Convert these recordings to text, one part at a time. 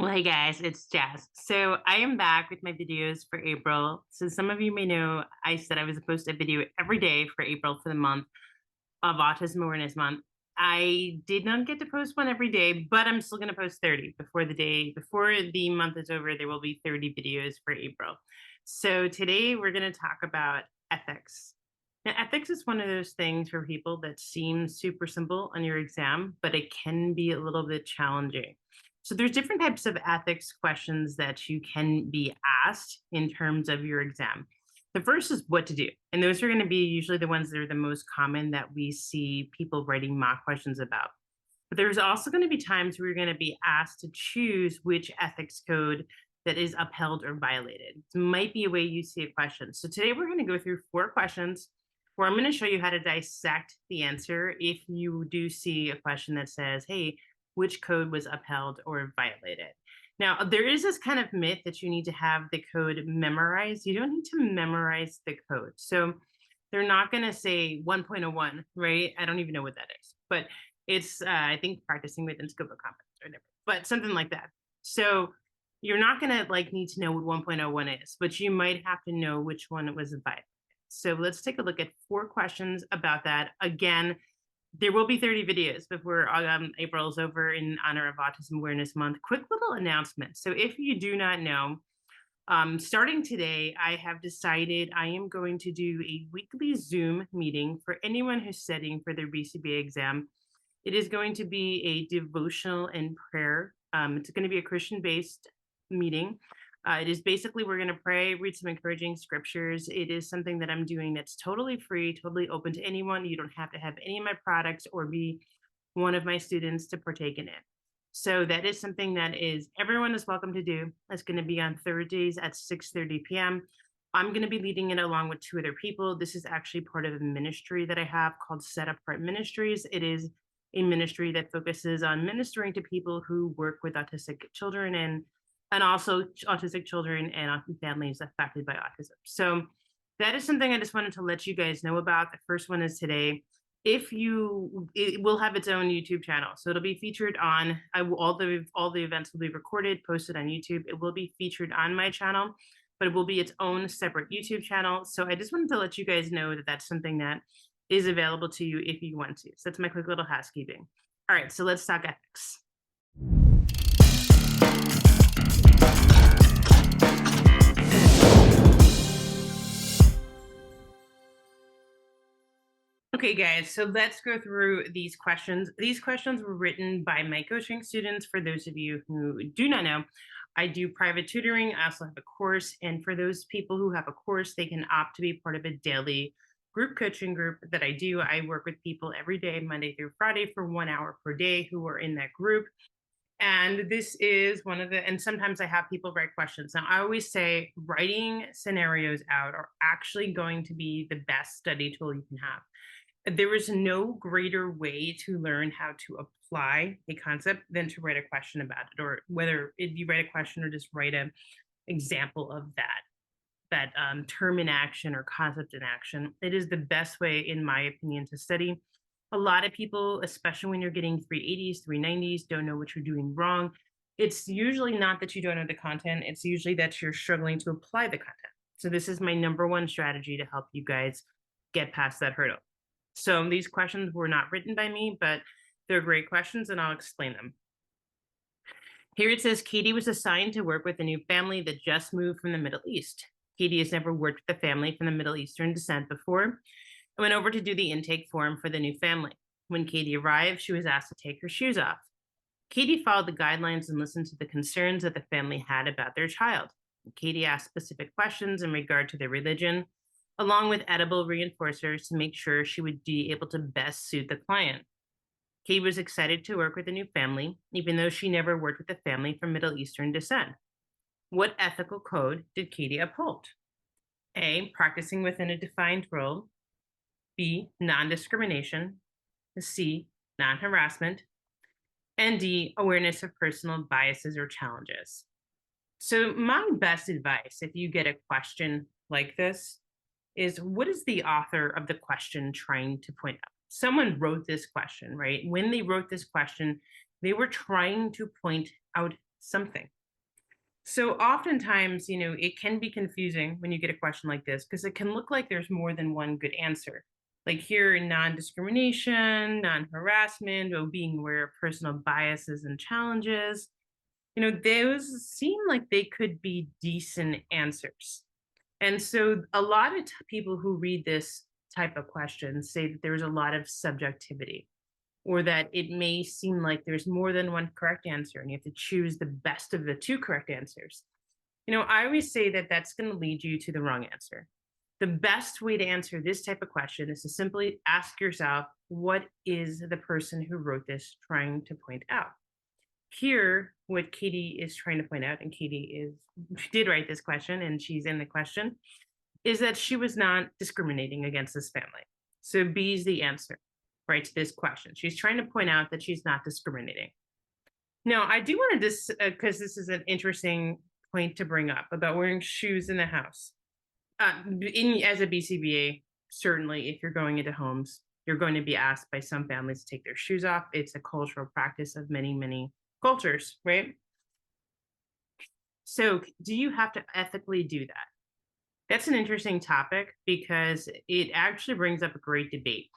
Well, hey guys, it's Jazz. So I am back with my videos for April. So some of you may know I said I was to post a video every day for April for the month of Autism Awareness Month. I did not get to post one every day, but I'm still going to post 30 before the month is over. There will be 30 videos for April. So today we're going to talk about ethics. Now, ethics is one of those things for people that seems super simple on your exam, but it can be a little bit challenging. So there's different types of ethics questions that you can be asked in terms of your exam. The first is what to do. And those are going to be usually the ones that are the most common that we see people writing mock questions about. But there's also going to be times where you're going to be asked to choose which ethics code that is upheld or violated. It might be a way you see a question. So today we're going to go through 4 questions where I'm going to show you how to dissect the answer if you do see a question that says, hey, which code was upheld or violated. Now, there is this kind of myth that you need to have the code memorized. You don't need to memorize the code. So they're not going to say 1.01, right? I don't even know what that is, but it's, I think, practicing within scope of competence or whatever, but something like that. So you're not going to need to know what 1.01 is, but you might have to know which one it was violated. So let's take a look at 4 questions about that. Again, there will be 30 videos before April is over in honor of Autism Awareness Month. Quick little announcement. So if you do not know, starting today, I have decided I am going to do a weekly Zoom meeting for anyone who's studying for their BCBA exam. It is going to be a devotional and prayer. It's going to be a Christian-based meeting. It is basically, we're going to pray, read some encouraging scriptures. It is something that I'm doing that's totally free, totally open to anyone. You don't have to have any of my products or be one of my students to partake in it. So that is something that is everyone is welcome to do. It's going to be on Thursdays at 6:30 p.m. I'm going to be leading it along with 2 other people. This is actually part of a ministry that I have called Set Apart Ministries. It is a ministry that focuses on ministering to people who work with autistic children and also autistic children and families affected by autism. So that is something I just wanted to let you guys know about. The first one is today. It will have its own YouTube channel, so it'll be featured on. All the events will be recorded, posted on YouTube. It will be featured on my channel, but it will be its own separate YouTube channel. So I just wanted to let you guys know that that's something that is available to you if you want to. So that's my quick little housekeeping. All right, so let's talk ethics. Okay, guys, so let's go through these questions. These questions were written by my coaching students. For those of you who do not know, I do private tutoring. I also have a course. And for those people who have a course, they can opt to be part of a daily group coaching group that I do. I work with people every day, Monday through Friday, for 1 hour per day who are in that group. And this is and sometimes I have people write questions. Now, I always say writing scenarios out are actually going to be the best study tool you can have. There is no greater way to learn how to apply a concept than to write a question about it, or whether if you write a question or just write an example of that term in action or concept in action. It is the best way, in my opinion, to study. A lot of people, especially when you're getting 380s, 390s, don't know what you're doing wrong. It's usually not that you don't know the content. It's usually that you're struggling to apply the content. So this is my number one strategy to help you guys get past that hurdle. So these questions were not written by me, but they're great questions, and I'll explain them. Here it says, Katie was assigned to work with a new family that just moved from the Middle East. Katie has never worked with a family from the Middle Eastern descent before and went over to do the intake form for the new family. When Katie arrived, she was asked to take her shoes off. Katie followed the guidelines and listened to the concerns that the family had about their child. Katie asked specific questions in regard to their religion, along with edible reinforcers to make sure she would be able to best suit the client. Katie was excited to work with a new family, even though she never worked with a family from Middle Eastern descent. What ethical code did Katie uphold? A, practicing within a defined role. B, non-discrimination. C, non-harassment. And D, awareness of personal biases or challenges. So my best advice, if you get a question like this, is what is the author of the question trying to point out? Someone wrote this question, right? When they wrote this question, they were trying to point out something. So oftentimes, it can be confusing when you get a question like this because it can look like there's more than one good answer. Like here, non-discrimination, non-harassment, or being aware of personal biases and challenges. Those seem like they could be decent answers. And so a lot of people who read this type of question say that there's a lot of subjectivity or that it may seem like there's more than one correct answer and you have to choose the best of the two correct answers. I always say that that's going to lead you to the wrong answer. The best way to answer this type of question is to simply ask yourself, what is the person who wrote this trying to point out? Here, what Katie is trying to point out, and Katie did write this question and she's in the question, is that she was not discriminating against this family. So B is the answer, right, to this question. She's trying to point out that she's not discriminating. Now, I do want to because this is an interesting point to bring up about wearing shoes in the house. As a BCBA, certainly if you're going into homes, you're going to be asked by some families to take their shoes off. It's a cultural practice of many, many cultures, right? So do you have to ethically do that? That's an interesting topic because it actually brings up a great debate.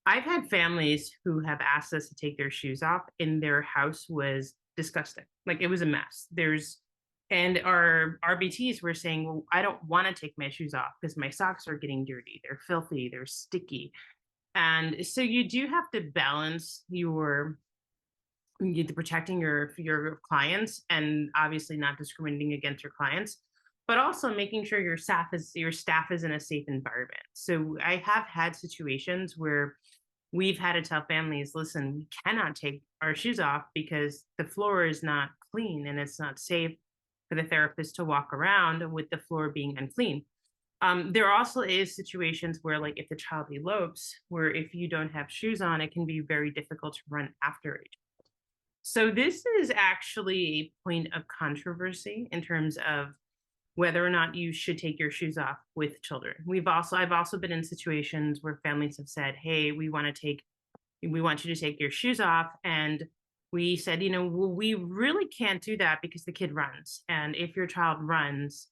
I've had families who have asked us to take their shoes off and their house was disgusting. Like it was a mess. And our RBTs were saying, well, I don't want to take my shoes off because my socks are getting dirty. They're filthy. They're sticky. And so you do have to balance protecting your clients and obviously not discriminating against your clients, but also making sure your staff is in a safe environment. So I have had situations where we've had to tell families, listen, we cannot take our shoes off because the floor is not clean and it's not safe for the therapist to walk around with the floor being unclean. There also is situations where, like, if the child elopes, where if you don't have shoes on, it can be very difficult to run after it. So this is actually a point of controversy in terms of whether or not you should take your shoes off with children. I've also been in situations where families have said, "Hey, we want you to take your shoes off," and we said, well, we really can't do that because the kid runs, and if your child runs,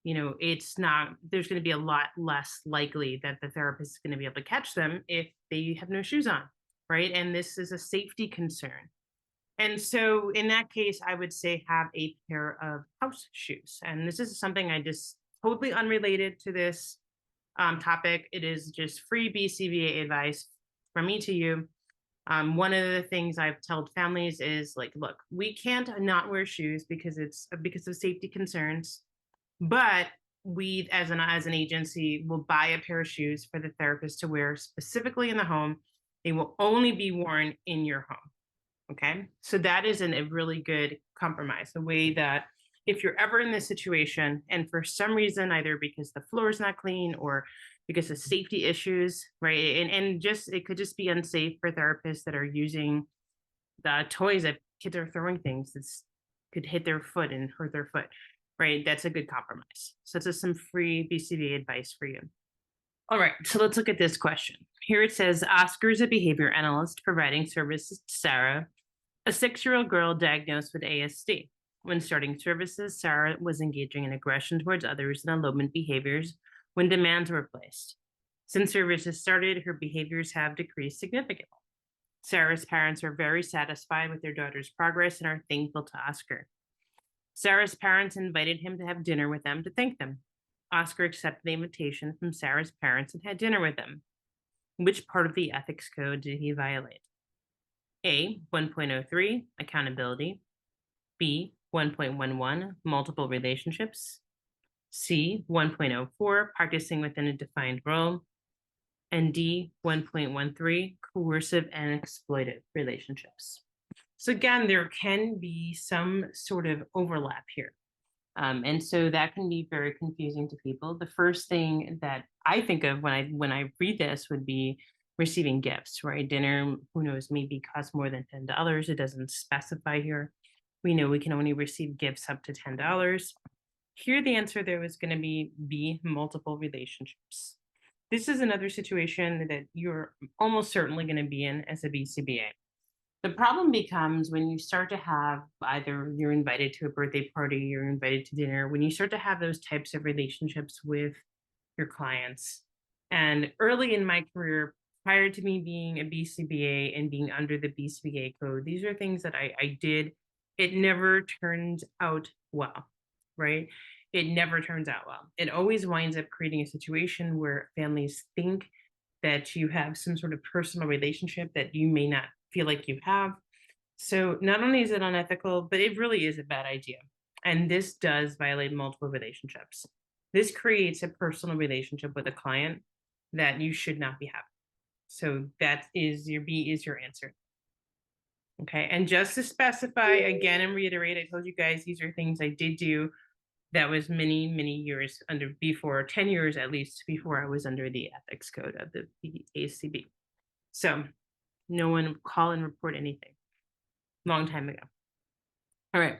there's going to be a lot less likely that the therapist is going to be able to catch them if they have no shoes on, right? And this is a safety concern. And so in that case, I would say have a pair of house shoes. And this is something I just totally unrelated to this topic. It is just free BCBA advice from me to you. One of the things I've told families is like, look, we can't not wear shoes because of safety concerns, but we as an agency will buy a pair of shoes for the therapist to wear specifically in the home. They will only be worn in your home. Okay, so that is a really good compromise. The way that if you're ever in this situation and for some reason, either because the floor is not clean or because of safety issues, right? And just it could just be unsafe for therapists that are using the toys that kids are throwing things that could hit their foot and hurt their foot, right? That's a good compromise. So this is some free BCBA advice for you. All right, so let's look at this question. Here it says, Oscar is a behavior analyst providing services to Sarah, a 6-year-old girl diagnosed with ASD. When starting services, Sarah was engaging in aggression towards others and elopement behaviors when demands were placed. Since services started, her behaviors have decreased significantly. Sarah's parents are very satisfied with their daughter's progress and are thankful to Oscar. Sarah's parents invited him to have dinner with them to thank them. Oscar accepted the invitation from Sarah's parents and had dinner with them. Which part of the ethics code did he violate? A, 1.03, accountability. B, 1.11, multiple relationships. C, 1.04, practicing within a defined role. And D, 1.13, coercive and exploitive relationships. So again, there can be some sort of overlap here. And so that can be very confusing to people. The first thing that I think of when I read this would be receiving gifts, right? Dinner, who knows, maybe costs more than $10. It doesn't specify here. We know we can only receive gifts up to $10. Here, the answer there is going to be B, multiple relationships. This is another situation that you're almost certainly going to be in as a BCBA. The problem becomes when you start to have either you're invited to a birthday party, you're invited to dinner, when you start to have those types of relationships with your clients. And early in my career, prior to me being a BCBA and being under the BCBA code, these are things that I did. It never turns out well, right? It never turns out well. It always winds up creating a situation where families think that you have some sort of personal relationship that you may not feel like you have. So not only is it unethical, but it really is a bad idea. And this does violate multiple relationships. This creates a personal relationship with a client that you should not be having. So that is your B is your answer. Okay. And just to specify again and reiterate, I told you guys these are things I did do that was many, many years under before, 10 years at least before I was under the ethics code of the BACB. So no one call and report anything. Long time ago. All right.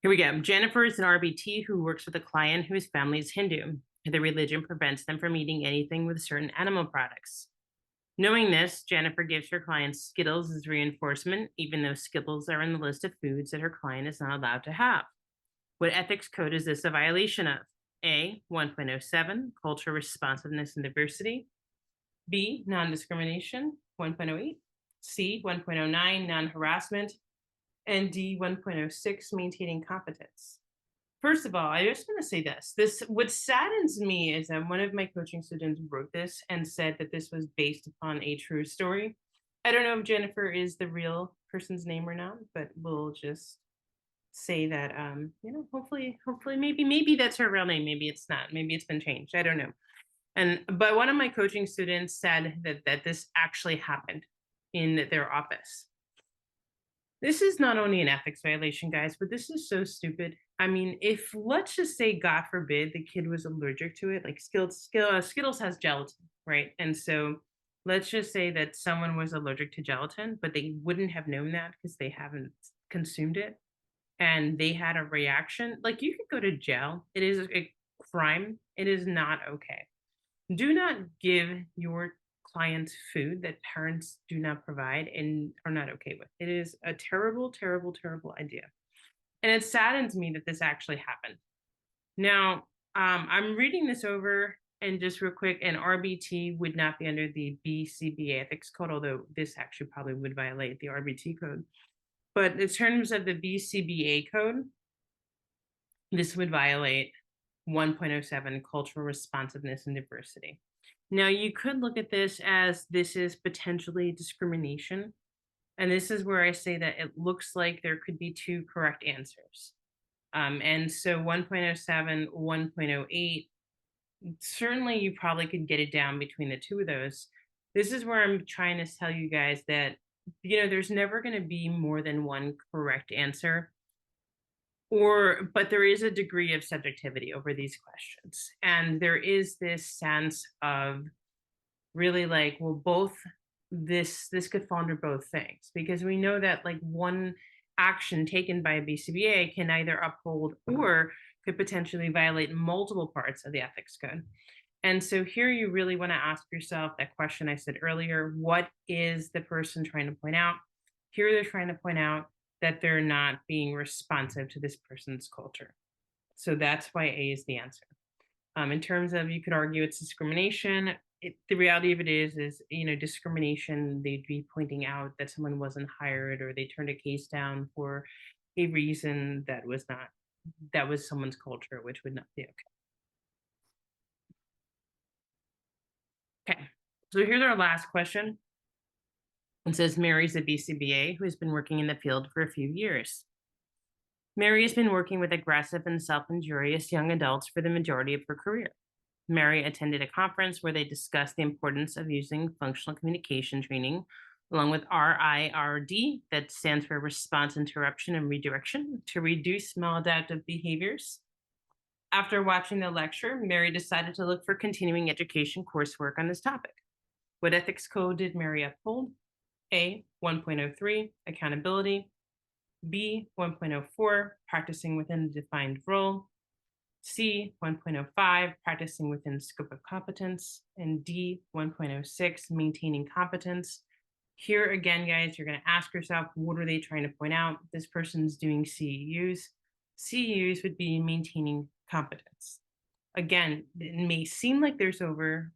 Here we go. Jennifer is an RBT who works with a client whose family is Hindu. Their religion prevents them from eating anything with certain animal products. Knowing this, Jennifer gives her client Skittles as reinforcement, even though Skittles are in the list of foods that her client is not allowed to have. What ethics code is this a violation of? A, 1.07, culture responsiveness and diversity. B, non-discrimination, 1.08. C, 1.09, non-harassment. And D, 1.06, maintaining competence. First of all, I just want to say this. What saddens me is that one of my coaching students wrote this and said that this was based upon a true story. I don't know if Jennifer is the real person's name or not, but we'll just say that hopefully maybe that's her real name, maybe it's not, maybe it's been changed, I don't know. But one of my coaching students said that this actually happened in their office. This is not only an ethics violation, guys, but this is so stupid. I mean, if let's just say, God forbid, the kid was allergic to it, like Skittles has gelatin, right? And so let's just say that someone was allergic to gelatin, but they wouldn't have known that because they haven't consumed it and they had a reaction. Like, you could go to jail. It is a crime. It is not okay. Do not give your clients food that parents do not provide and are not okay with. It is a terrible, terrible, terrible idea. And it saddens me that this actually happened. Now, I'm reading this over and just real quick, and RBT would not be under the BCBA ethics code, although this actually probably would violate the RBT code. But in terms of the BCBA code, this would violate 1.07 cultural responsiveness and diversity. Now, you could look at this as this is potentially discrimination. And this is where I say that it looks like there could be two correct answers. And so 1.07, 1.08, certainly you probably could get it down between the two of those. This is where I'm trying to tell you guys that, there's never going to be more than one correct answer. But there is a degree of subjectivity over these questions. And there is this sense of really like, well, both this could fall under both things, because we know that like one action taken by a BCBA can either uphold or could potentially violate multiple parts of the ethics code. And so here you really want to ask yourself that question I said earlier: what is the person trying to point out? Here they're trying to point out that they're not being responsive to this person's culture. So that's why A is the answer. In terms of, you could argue it's discrimination. The reality of it is discrimination. They'd be pointing out that someone wasn't hired, or they turned a case down for a reason that was someone's culture, which would not be okay. Okay, so here's our last question. It says, Mary's a BCBA who has been working in the field for a few years. Mary has been working with aggressive and self-injurious young adults for the majority of her career. Mary attended a conference where they discussed the importance of using functional communication training, along with RIRD, that stands for response interruption and redirection, to reduce maladaptive behaviors. After watching the lecture, Mary decided to look for continuing education coursework on this topic. What ethics code did Mary uphold? A, 1.03, accountability. B, 1.04, practicing within a defined role. C, 1.05, practicing within scope of competence. And D, 1.06, maintaining competence. Here again, guys, you're going to ask yourself, what are they trying to point out? This person's doing CEUs. CEUs would be maintaining competence. Again, it may seem like there's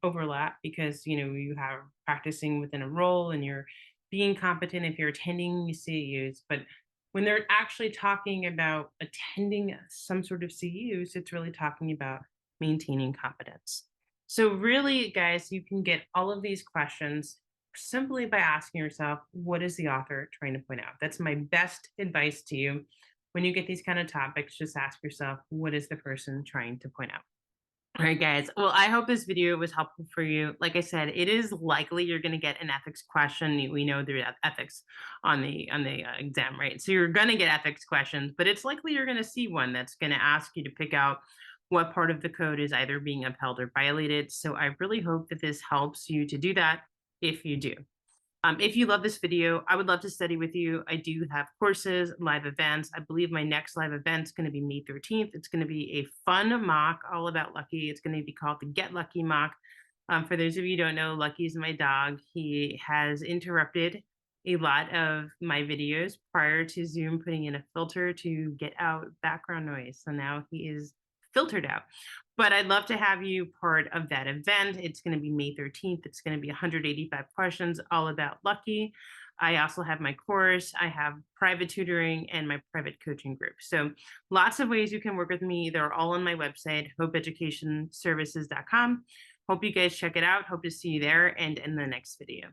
overlap because you have practicing within a role and you're being competent if you're attending CEUs, but when they're actually talking about attending some sort of CEUs, it's really talking about maintaining competence. So really, guys, you can get all of these questions simply by asking yourself, what is the author trying to point out? That's my best advice to you. When you get these kind of topics, just ask yourself, what is the person trying to point out? All right, guys. Well, I hope this video was helpful for you. Like I said, it is likely you're going to get an ethics question. We know there are ethics on the exam, right? So you're going to get ethics questions, but it's likely you're going to see one that's going to ask you to pick out what part of the code is either being upheld or violated. So I really hope that this helps you to do that if you do. If you love this video, I would love to study with you. I do have courses, live events. I believe my next live event is going to be May 13th. It's going to be a fun mock all about Lucky. It's going to be called the Get Lucky mock. For those of you who don't know, Lucky is my dog. He has interrupted a lot of my videos prior to Zoom putting in a filter to get out background noise. So now he is filtered out. But I'd love to have you part of that event. It's going to be May 13th. It's going to be 185 questions all about Lucky. I also have my course. I have private tutoring and my private coaching group. So lots of ways you can work with me. They're all on my website, hopeeducationservices.com. Hope you guys check it out. Hope to see you there and in the next video.